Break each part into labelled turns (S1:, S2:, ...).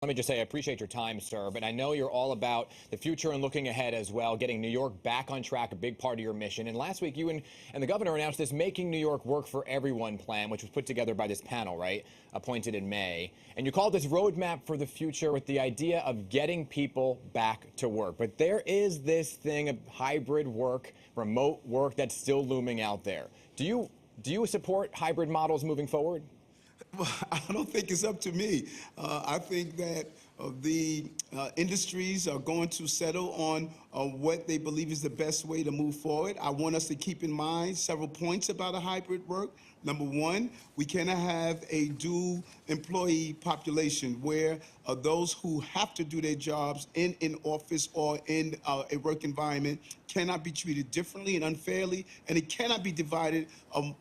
S1: Let me just say I appreciate your time, sir, but I know you're all about the future and looking ahead as well, getting New York back on track, a big part of your mission. And last week, you and the governor announced this Making New York Work for Everyone plan, which was put together by this panel, right, appointed in May. And you called this Roadmap for the Future with the idea of getting people back to work. But there is this thing of hybrid work, remote work that's still looming out there. Do you support hybrid models moving forward?
S2: Well, I don't think it's up to me. I think that the industries are going to settle on what they believe is the best way to move forward. I want us to keep in mind several points about a hybrid work. Number one, we cannot have a dual employee population where those who have to do their jobs in an office or in a work environment cannot be treated differently and unfairly, and it cannot be divided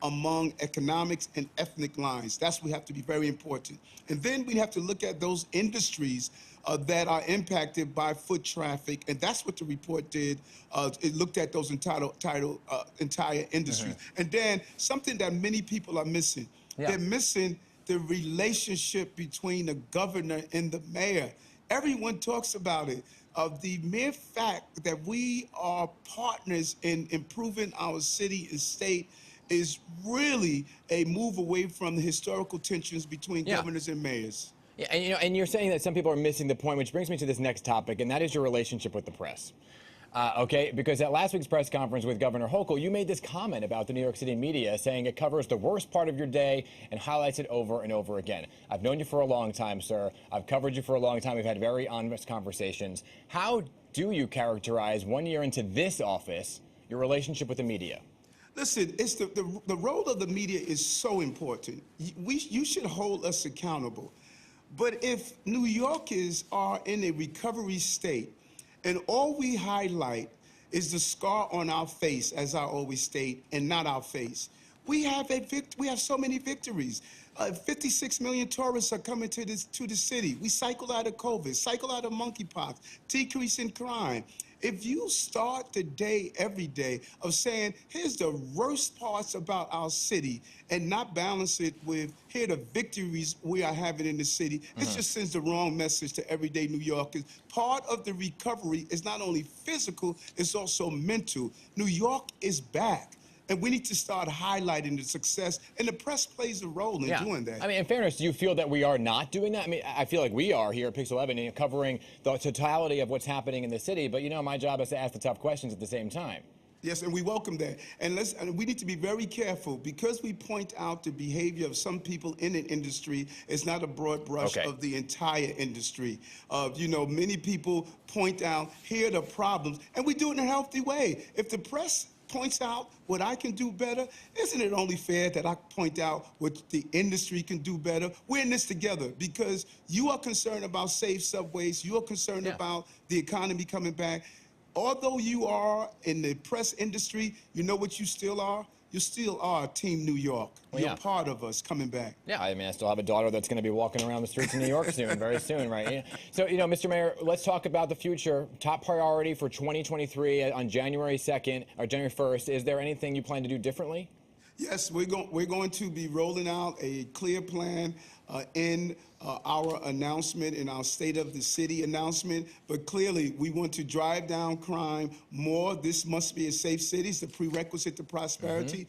S2: among economics and ethnic lines. That's what have to be very important. And then we have to look at those industries that are impacted by foot traffic, and that's what the report did. It looked at those entire industries. And then something that many people are missing. They're missing the relationship between the governor and the mayor. Everyone talks about it. The mere fact that we are partners in improving our city and state is really a move away from the historical tensions between governors and mayors.
S1: Yeah, and you're saying that some people are missing the point, which brings me to this next topic, and that is your relationship with the press. Okay, because at last week's press conference with Governor Hochul, you made this comment about the New York City media, saying it covers the worst part of your day and highlights it over and over again. I've known you for a long time, sir. I've covered you for a long time. We've had very honest conversations. How do you characterize, 1 year into this office, your relationship with the media?
S2: Listen, it's the role of the media is so important. You should hold us accountable. But if New Yorkers are in a recovery state, and all we highlight is the scar on our face, as I always state, and not our face, we have so many victories. 56 million tourists are coming to the city. We cycle out of COVID, cycle out of monkeypox, decrease in crime. If you start the day, every day, of saying, here's the worst parts about our city, and not balance it with, here are the victories we are having in the city, it just sends the wrong message to everyday New Yorkers. Part of the recovery is not only physical, it's also mental. New York is back. And we need to start highlighting the success, and the press plays a role in doing that.
S1: I mean, in fairness, do you feel that we are not doing that? I mean, I feel like we are here at Pix 11 covering the totality of what's happening in the city, but my job is to ask the tough questions at the same time.
S2: Yes, and we welcome that. And we need to be very careful, because we point out the behavior of some people in an industry. It's not a broad brush of the entire industry. Many people point out, here are the problems, and we do it in a healthy way. If the press points out what I can do better, isn't it only fair that I point out what the industry can do better? We're in this together, because you are concerned about safe subways, you are concerned about the economy coming back. Although you are in the press industry, you know what you still are? You still are Team New York. You're part of us coming back.
S1: Yeah, I mean, I still have a daughter that's going to be walking around the streets of New York soon, very soon, right? So, Mr. Mayor, let's talk about the future. Top priority for 2023 on January 2nd or January 1st. Is there anything you plan to do differently?
S2: Yes, we're going to be rolling out a clear plan in our announcement, in our State of the City announcement. But clearly, we want to drive down crime more. This must be a safe city. It's the prerequisite to prosperity.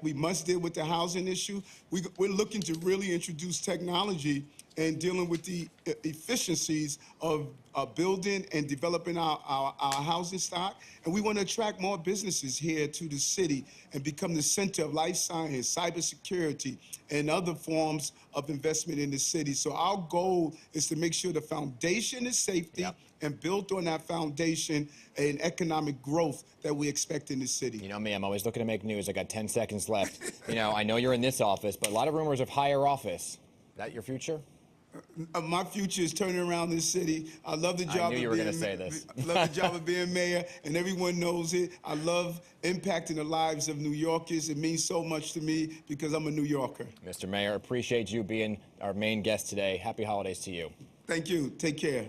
S2: We must deal with the housing issue. We're looking to really introduce technology and dealing with the efficiencies of building and developing our housing stock. And we want to attract more businesses here to the city and become the center of life science, cybersecurity, and other forms of investment in the city. So our goal is to make sure the foundation is safety and built on that foundation and economic growth that we expect in the city.
S1: You know me, I'm always looking to make news. I got 10 seconds left. I know you're in this office, but a lot of rumors of higher office. Is that your future?
S2: My future is turning around this city. I love the job.
S1: I knew you were going to say this.
S2: I love the job of being mayor, and everyone knows it. I love impacting the lives of New Yorkers. It means so much to me because I'm a New Yorker.
S1: Mr. Mayor, appreciate you being our main guest today. Happy holidays to you.
S2: Thank you. Take care.